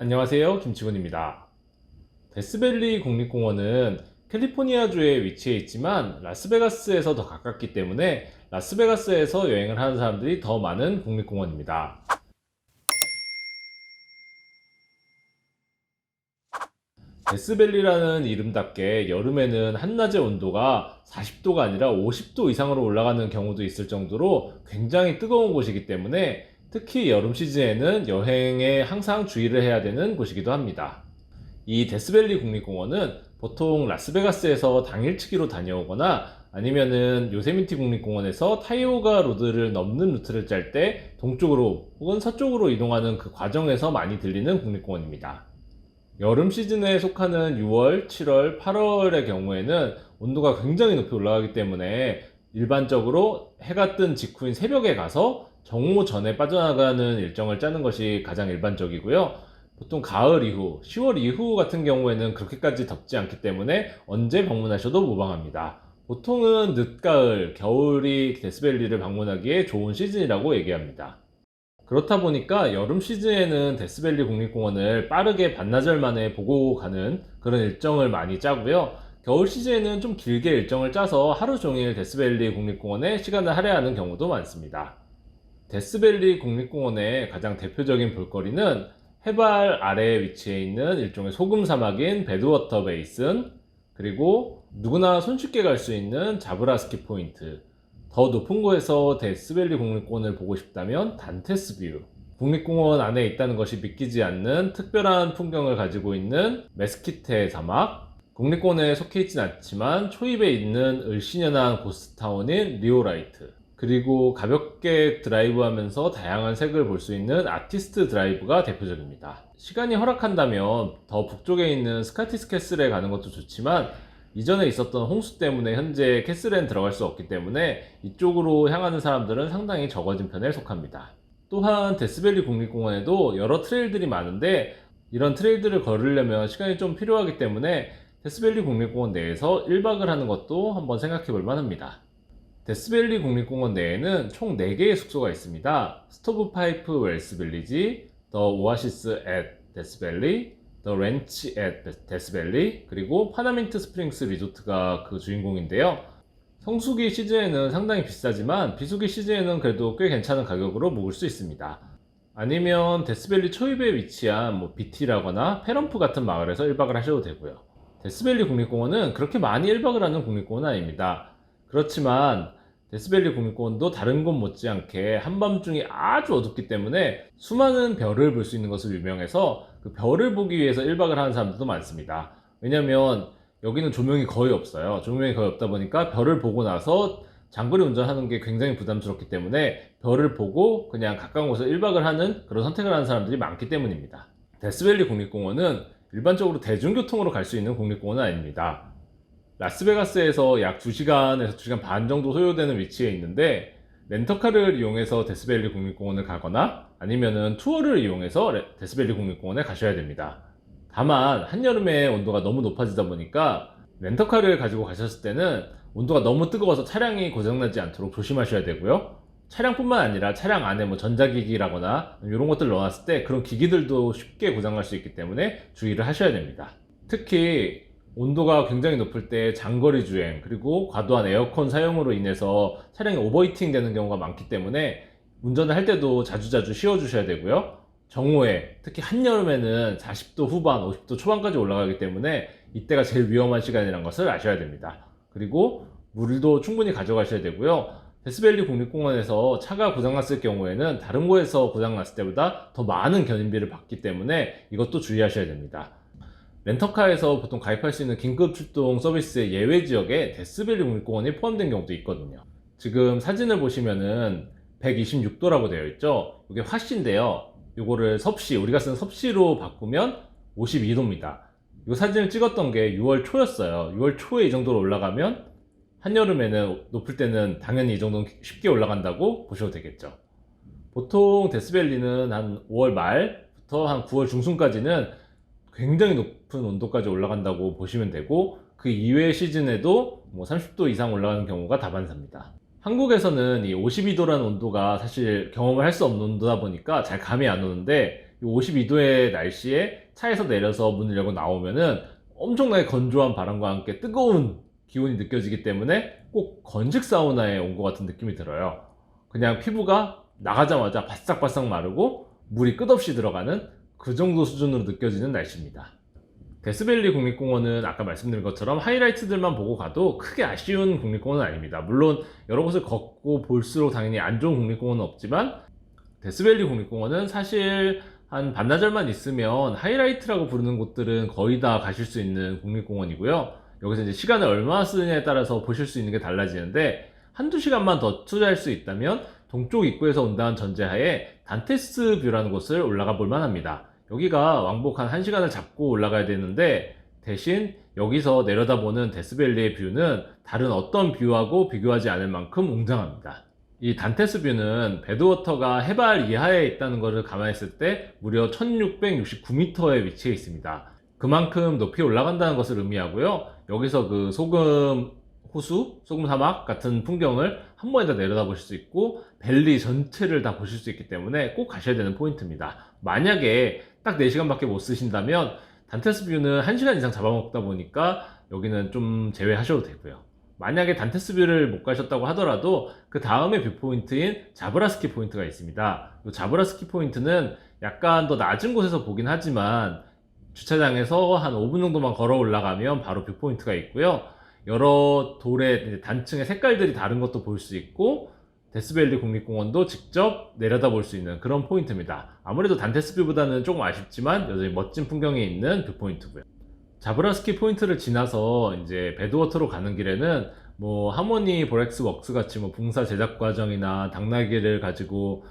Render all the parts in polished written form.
안녕하세요, 김치곤입니다. 데스밸리 국립공원은 캘리포니아주에 위치해 있지만 라스베가스에서 더 가깝기 때문에 라스베가스에서 여행을 하는 사람들이 더 많은 국립공원입니다. 데스밸리라는 이름답게 여름에는 한낮의 온도가 40도가 아니라 50도 이상으로 올라가는 경우도 있을 정도로 굉장히 뜨거운 곳이기 때문에 특히 여름 시즌에는 여행에 항상 주의를 해야 되는 곳이기도 합니다. 이 데스밸리 국립공원은 보통 라스베가스에서 당일치기로 다녀오거나 아니면은 요세미티 국립공원에서 타이오가 로드를 넘는 루트를 짤 때 동쪽으로 혹은 서쪽으로 이동하는 그 과정에서 많이 들리는 국립공원입니다. 여름 시즌에 속하는 6월, 7월, 8월의 경우에는 온도가 굉장히 높이 올라가기 때문에 일반적으로 해가 뜬 직후인 새벽에 가서 정오 전에 빠져나가는 일정을 짜는 것이 가장 일반적이고요. 보통 가을 이후, 10월 이후 같은 경우에는 그렇게까지 덥지 않기 때문에 언제 방문하셔도 무방합니다. 보통은 늦가을, 겨울이 데스밸리를 방문하기에 좋은 시즌이라고 얘기합니다. 그렇다 보니까 여름 시즌에는 데스밸리 국립공원을 빠르게 반나절 만에 보고 가는 그런 일정을 많이 짜고요. 겨울 시즌에는 좀 길게 일정을 짜서 하루 종일 데스밸리 국립공원에 시간을 할애하는 경우도 많습니다. 데스밸리 국립공원의 가장 대표적인 볼거리는 해발 아래에 위치해 있는 일종의 소금 사막인 배드워터 베이슨, 그리고 누구나 손쉽게 갈 수 있는 자브라스키 포인트, 더 높은 곳에서 데스밸리 국립공원을 보고 싶다면 단테스 뷰, 국립공원 안에 있다는 것이 믿기지 않는 특별한 풍경을 가지고 있는 메스키테 사막, 국립공원에 속해 있진 않지만 초입에 있는 을씨년한 고스트타운인 리오라이트, 그리고 가볍게 드라이브하면서 다양한 색을 볼 수 있는 아티스트 드라이브가 대표적입니다. 시간이 허락한다면 더 북쪽에 있는 스카티스 캐슬에 가는 것도 좋지만 이전에 있었던 홍수 때문에 현재 캐슬엔 들어갈 수 없기 때문에 이쪽으로 향하는 사람들은 상당히 적어진 편에 속합니다. 또한 데스밸리 국립공원에도 여러 트레일들이 많은데 이런 트레일들을 걸으려면 시간이 좀 필요하기 때문에 데스밸리 국립공원 내에서 1박을 하는 것도 한번 생각해 볼 만합니다. 데스밸리 국립공원 내에는 총 4개의 숙소가 있습니다. 스토브 파이프 웰스 빌리지, 더 오아시스 앳 데스밸리, 더 렌치 앳 데스밸리, 그리고 파나민트 스프링스 리조트가 그 주인공인데요. 성수기 시즌에는 상당히 비싸지만 비수기 시즌에는 그래도 꽤 괜찮은 가격으로 묵을 수 있습니다. 아니면 데스밸리 초입에 위치한 BT라거나 페럼프 같은 마을에서 1박을 하셔도 되고요. 데스밸리 국립공원은 그렇게 많이 1박을 하는 국립공원은 아닙니다. 그렇지만 데스밸리 국립공원도 다른 곳 못지않게 한밤중이 아주 어둡기 때문에 수많은 별을 볼 수 있는 것으로 유명해서 그 별을 보기 위해서 1박을 하는 사람들도 많습니다. 왜냐면 여기는 조명이 거의 없어요. 조명이 거의 없다 보니까 별을 보고 나서 장거리 운전하는 게 굉장히 부담스럽기 때문에 별을 보고 그냥 가까운 곳에서 1박을 하는 그런 선택을 하는 사람들이 많기 때문입니다. 데스밸리 국립공원은 일반적으로 대중교통으로 갈 수 있는 국립공원은 아닙니다. 라스베가스에서 약 2시간에서 2시간 반 정도 소요되는 위치에 있는데 렌터카를 이용해서 데스밸리 국립공원을 가거나 아니면은 투어를 이용해서 데스밸리 국립공원에 가셔야 됩니다. 다만 한여름에 온도가 너무 높아지다 보니까 렌터카를 가지고 가셨을 때는 온도가 너무 뜨거워서 차량이 고장나지 않도록 조심하셔야 되고요. 차량뿐만 아니라 차량 안에 뭐 전자기기라거나 이런 것들 넣어놨을 때 그런 기기들도 쉽게 고장날 수 있기 때문에 주의를 하셔야 됩니다. 특히 온도가 굉장히 높을 때 장거리 주행 그리고 과도한 에어컨 사용으로 인해서 차량이 오버히팅 되는 경우가 많기 때문에 운전을 할 때도 자주자주 쉬어주셔야 되고요. 정오에 특히 한여름에는 40도 후반 50도 초반까지 올라가기 때문에 이때가 제일 위험한 시간이라는 것을 아셔야 됩니다. 그리고 물도 충분히 가져가셔야 되고요. 데스밸리 국립공원에서 차가 고장났을 경우에는 다른 곳에서 고장났을 때보다 더 많은 견인비를 받기 때문에 이것도 주의하셔야 됩니다. 렌터카에서 보통 가입할 수 있는 긴급 출동 서비스의 예외 지역에 데스밸리 국립공원이 포함된 경우도 있거든요. 지금 사진을 보시면은 126도라고 되어 있죠. 이게 화씨인데요. 이거를 섭씨, 우리가 쓰는 섭씨로 바꾸면 52도입니다. 이 사진을 찍었던 게 6월 초였어요. 6월 초에 이 정도로 올라가면 한여름에는 높을 때는 당연히 이 정도는 쉽게 올라간다고 보셔도 되겠죠. 보통 데스밸리는 한 5월 말부터 한 9월 중순까지는 굉장히 높은 온도까지 올라간다고 보시면 되고 그 이외의 시즌에도 뭐 30도 이상 올라가는 경우가 다반사입니다. 한국에서는 이 52도라는 온도가 사실 경험을 할 수 없는 온도다 보니까 잘 감이 안 오는데 52도의 날씨에 차에서 내려서 문을 열고 나오면은 엄청나게 건조한 바람과 함께 뜨거운 기온이 느껴지기 때문에 꼭 건식 사우나에 온 것 같은 느낌이 들어요. 그냥 피부가 나가자마자 바싹바싹 마르고 물이 끝없이 들어가는 그 정도 수준으로 느껴지는 날씨입니다. 데스밸리 국립공원은 아까 말씀드린 것처럼 하이라이트들만 보고 가도 크게 아쉬운 국립공원은 아닙니다. 물론 여러 곳을 걷고 볼수록 당연히 안 좋은 국립공원은 없지만, 데스밸리 국립공원은 사실 한 반나절만 있으면 하이라이트라고 부르는 곳들은 거의 다 가실 수 있는 국립공원이고요. 여기서 이제 시간을 얼마나 쓰느냐에 따라서 보실 수 있는 게 달라지는데, 한두 시간만 더 투자할 수 있다면 동쪽 입구에서 온다는 전제하에 단테스 뷰라는 곳을 올라가 볼 만합니다. 여기가 왕복 한 1시간을 잡고 올라가야 되는데, 대신 여기서 내려다보는 데스밸리의 뷰는 다른 어떤 뷰하고 비교하지 않을 만큼 웅장합니다. 이 단테스 뷰는 배드워터가 해발 이하에 있다는 것을 감안했을 때 무려 1669m에 위치해 있습니다. 그만큼 높이 올라간다는 것을 의미하고요. 여기서 그 소금 호수, 소금 사막 같은 풍경을 한 번에 다 내려다보실 수 있고 밸리 전체를 다 보실 수 있기 때문에 꼭 가셔야 되는 포인트입니다. 만약에 딱 4시간밖에 못 쓰신다면 단테스 뷰는 1시간 이상 잡아먹다 보니까 여기는 좀 제외하셔도 되고요. 만약에 단테스 뷰를 못 가셨다고 하더라도 그 다음에 뷰 포인트인 자브라스키 포인트가 있습니다. 이 자브라스키 포인트는 약간 더 낮은 곳에서 보긴 하지만 주차장에서 한 5분 정도만 걸어 올라가면 바로 뷰 포인트가 있고요. 여러 돌의 단층의 색깔들이 다른 것도 볼 수 있고 데스밸리 국립공원도 직접 내려다 볼 수 있는 그런 포인트입니다. 아무래도 단테스 뷰보다는 조금 아쉽지만 여전히 멋진 풍경이 있는 뷰 포인트고요. 자브라스키 포인트를 지나서 이제 배드워터로 가는 길에는 뭐 하모니 보렉스 웍스 같이 뭐 붕사 제작 과정이나 당나귀를 가지고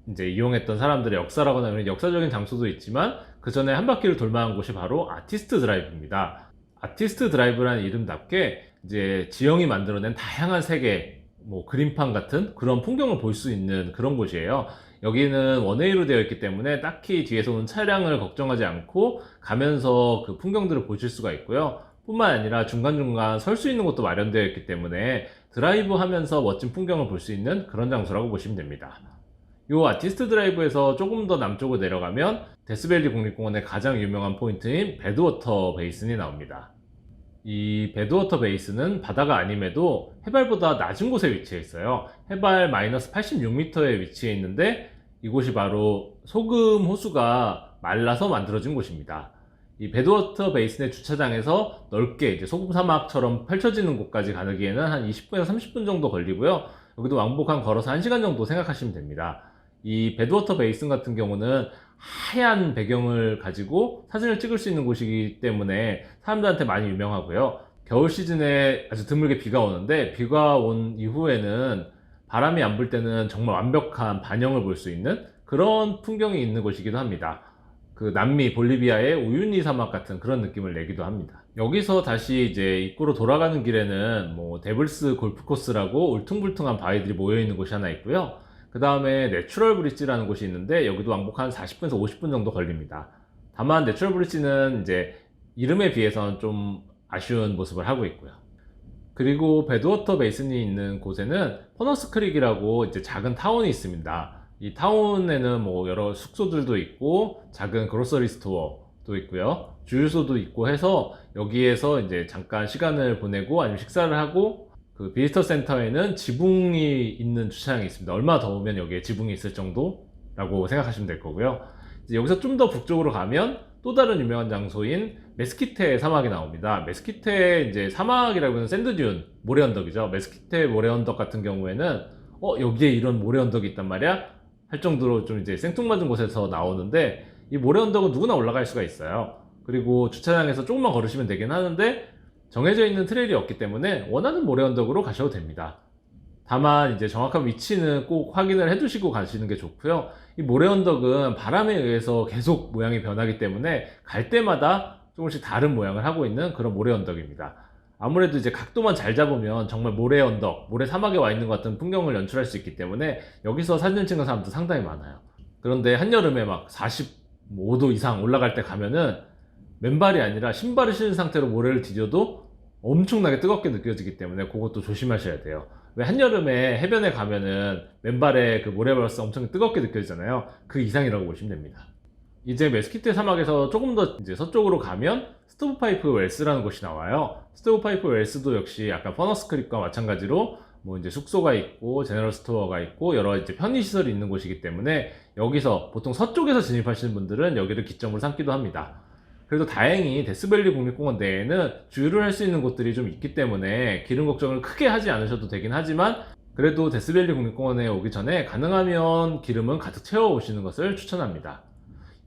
이제 이용했던 사람들의 역사라거나 이런 역사적인 장소도 있지만, 그 전에 한 바퀴를 돌만한 곳이 바로 아티스트 드라이브입니다. 아티스트 드라이브라는 이름답게 이제 지형이 만들어낸 다양한 세계, 뭐 그림판 같은 그런 풍경을 볼 수 있는 그런 곳이에요. 여기는 원웨이로 되어 있기 때문에 딱히 뒤에서 오는 차량을 걱정하지 않고 가면서 그 풍경들을 보실 수가 있고요. 뿐만 아니라 중간중간 설 수 있는 곳도 마련되어 있기 때문에 드라이브 하면서 멋진 풍경을 볼 수 있는 그런 장소라고 보시면 됩니다. 이 아티스트 드라이브에서 조금 더 남쪽으로 내려가면 데스밸리 국립공원의 가장 유명한 포인트인 배드워터 베이슨이 나옵니다. 이 배드워터 베이슨은 바다가 아님에도 해발보다 낮은 곳에 위치해 있어요. 해발 마이너스 86m에 위치해 있는데 이곳이 바로 소금 호수가 말라서 만들어진 곳입니다. 이 배드워터 베이슨의 주차장에서 넓게 이제 소금 사막처럼 펼쳐지는 곳까지 가기에는 한 20분에서 30분 정도 걸리고요. 여기도 왕복 한 걸어서 1시간 정도 생각하시면 됩니다. 이 배드워터 베이슨 같은 경우는 하얀 배경을 가지고 사진을 찍을 수 있는 곳이기 때문에 사람들한테 많이 유명하고요. 겨울 시즌에 아주 드물게 비가 오는데, 비가 온 이후에는 바람이 안 불 때는 정말 완벽한 반영을 볼 수 있는 그런 풍경이 있는 곳이기도 합니다. 그 남미 볼리비아의 우유니 사막 같은 그런 느낌을 내기도 합니다. 여기서 다시 이제 입구로 돌아가는 길에는 뭐 데블스 골프 코스라고 울퉁불퉁한 바위들이 모여 있는 곳이 하나 있고요. 그 다음에 내추럴 브릿지라는 곳이 있는데 여기도 왕복 한 40분에서 50분 정도 걸립니다. 다만 내추럴 브릿지는 이제 이름에 비해서는 좀 아쉬운 모습을 하고 있고요. 그리고 배드워터 베이슨이 있는 곳에는 퍼너스 크릭이라고 이제 작은 타운이 있습니다. 이 타운에는 뭐 여러 숙소들도 있고 작은 그로서리 스토어도 있고요. 주유소도 있고 해서 여기에서 이제 잠깐 시간을 보내고 아니면 식사를 하고, 그 비지터 센터에는 지붕이 있는 주차장이 있습니다. 얼마나 더우면 여기에 지붕이 있을 정도라고 생각하시면 될 거고요. 이제 여기서 좀 더 북쪽으로 가면 또 다른 유명한 장소인 메스키테 사막이 나옵니다. 메스키테 이제 사막이라고 하는 샌드듄, 모래 언덕이죠. 메스키테 모래 언덕 같은 경우에는 여기에 이런 모래 언덕이 있단 말이야? 할 정도로 좀 이제 생뚱맞은 곳에서 나오는데, 이 모래 언덕은 누구나 올라갈 수가 있어요. 그리고 주차장에서 조금만 걸으시면 되긴 하는데 정해져 있는 트레일이 없기 때문에 원하는 모래 언덕으로 가셔도 됩니다. 다만 이제 정확한 위치는 꼭 확인을 해 두시고 가시는 게 좋고요. 이 모래 언덕은 바람에 의해서 계속 모양이 변하기 때문에 갈 때마다 조금씩 다른 모양을 하고 있는 그런 모래 언덕입니다. 아무래도 이제 각도만 잘 잡으면 정말 모래 언덕, 모래 사막에 와 있는 것 같은 풍경을 연출할 수 있기 때문에 여기서 사진을 찍는 사람도 상당히 많아요. 그런데 한여름에 막 45도 이상 올라갈 때 가면은 맨발이 아니라 신발을 신은 상태로 모래를 디뎌도 엄청나게 뜨겁게 느껴지기 때문에 그것도 조심하셔야 돼요. 왜 한여름에 해변에 가면은 맨발에 그 모래바라스 엄청 뜨겁게 느껴지잖아요. 그 이상이라고 보시면 됩니다. 이제 메스키트 사막에서 조금 더 이제 서쪽으로 가면 스토브 파이프 웰스라는 곳이 나와요. 스토브 파이프 웰스도 역시 약간 퍼너스 크릭과 마찬가지로 뭐 이제 숙소가 있고 제너럴 스토어가 있고 여러 이제 편의 시설이 있는 곳이기 때문에 여기서 보통 서쪽에서 진입하시는 분들은 여기를 기점으로 삼기도 합니다. 그래도 다행히 데스밸리 국립공원 내에는 주유를 할 수 있는 곳들이 좀 있기 때문에 기름 걱정을 크게 하지 않으셔도 되긴 하지만, 그래도 데스밸리 국립공원에 오기 전에 가능하면 기름은 가득 채워 오시는 것을 추천합니다.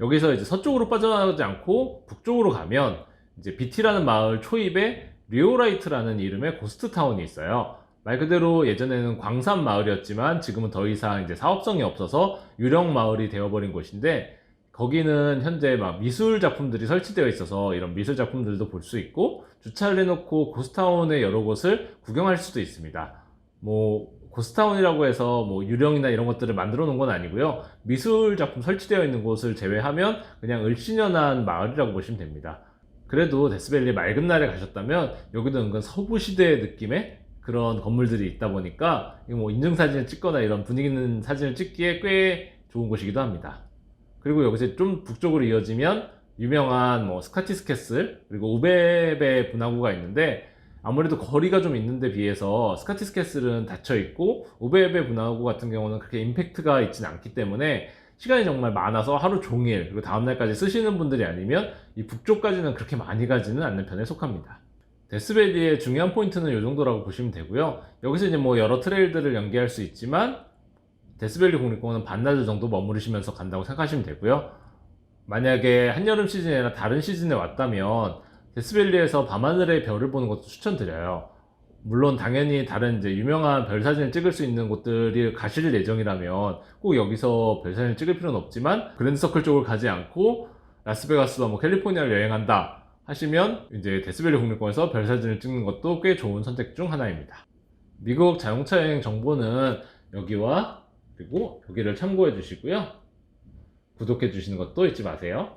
여기서 이제 서쪽으로 빠져나가지 않고 북쪽으로 가면 이제 비티라는 마을 초입에 리오라이트라는 이름의 고스트 타운이 있어요. 말 그대로 예전에는 광산 마을이었지만 지금은 더 이상 이제 사업성이 없어서 유령 마을이 되어버린 곳인데, 거기는 현재 막 미술 작품들이 설치되어 있어서 이런 미술 작품들도 볼 수 있고 주차를 해놓고 고스타운의 여러 곳을 구경할 수도 있습니다. 뭐 고스타운이라고 해서 뭐 유령이나 이런 것들을 만들어 놓은 건 아니고요. 미술 작품 설치되어 있는 곳을 제외하면 그냥 을씨년한 마을이라고 보시면 됩니다. 그래도 데스밸리 맑은 날에 가셨다면 여기도 은근 서부 시대 느낌의 그런 건물들이 있다 보니까 뭐 인증사진을 찍거나 이런 분위기 있는 사진을 찍기에 꽤 좋은 곳이기도 합니다. 그리고 여기서 좀 북쪽으로 이어지면 유명한 뭐 스카티스 캐슬 그리고 우베베 분화구가 있는데, 아무래도 거리가 좀 있는데 비해서 스카티스 캐슬은 닫혀 있고 우베베 분화구 같은 경우는 그렇게 임팩트가 있진 않기 때문에 시간이 정말 많아서 하루 종일 그리고 다음날까지 쓰시는 분들이 아니면 이 북쪽까지는 그렇게 많이 가지는 않는 편에 속합니다. 데스밸리의 중요한 포인트는 이 정도라고 보시면 되고요. 여기서 이제 뭐 여러 트레일들을 연계할 수 있지만 데스밸리 국립공원은 반나절 정도 머무르시면서 간다고 생각하시면 되고요. 만약에 한여름 시즌이 아니라 다른 시즌에 왔다면 데스밸리에서 밤하늘의 별을 보는 것도 추천드려요. 물론 당연히 다른 이제 유명한 별 사진을 찍을 수 있는 곳들이 가실 예정이라면 꼭 여기서 별 사진을 찍을 필요는 없지만, 그랜드 서클 쪽을 가지 않고 라스베가스와 뭐 캘리포니아를 여행한다 하시면 이제 데스밸리 국립공원에서 별 사진을 찍는 것도 꽤 좋은 선택 중 하나입니다. 미국 자동차 여행 정보는 여기와 그리고 여기를 참고해 주시고요. 구독해 주시는 것도 잊지 마세요.